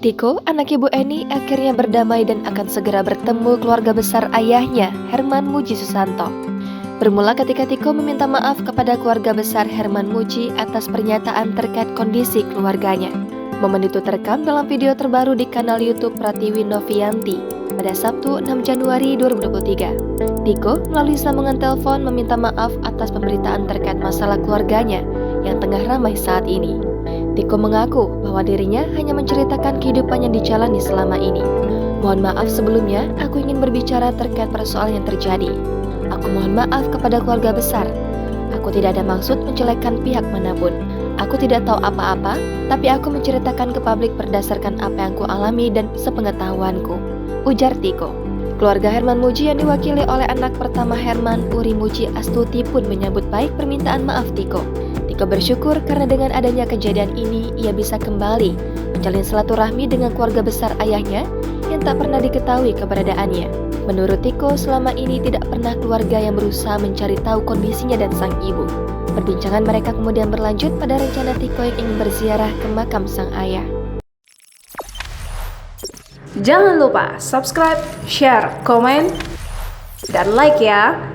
Tiko, anak Ibu Eni, akhirnya berdamai dan akan segera bertemu keluarga besar ayahnya, Herman Muji Susanto. Bermula ketika Tiko meminta maaf kepada keluarga besar Herman Muji atas pernyataan terkait kondisi keluarganya. Momen itu terekam dalam video terbaru di kanal YouTube Pratiwi Novianti pada Sabtu 6 Januari 2023. Tiko melalui sambungan telepon meminta maaf atas pemberitaan terkait masalah keluarganya yang tengah ramai saat ini. Tiko mengaku bahwa dirinya hanya menceritakan kehidupan yang dijalani selama ini. Mohon maaf sebelumnya, aku ingin berbicara terkait persoalan yang terjadi. Aku mohon maaf kepada keluarga besar. Aku tidak ada maksud menjelekkan pihak manapun. Aku tidak tahu apa-apa, tapi aku menceritakan ke publik berdasarkan apa yang ku alami dan sepengetahuanku, ujar Tiko. Keluarga Herman Muji yang diwakili oleh anak pertama Herman, Uri Muji Astuti pun menyambut baik permintaan maaf Tiko. Tiko bersyukur karena dengan adanya kejadian ini, ia bisa kembali menjalin silaturahmi dengan keluarga besar ayahnya yang tak pernah diketahui keberadaannya. Menurut Tiko, selama ini tidak pernah keluarga yang berusaha mencari tahu kondisinya dan sang ibu. Perbincangan mereka kemudian berlanjut pada rencana Tiko yang ingin berziarah ke makam sang ayah. Jangan lupa subscribe, share, komen, dan like ya!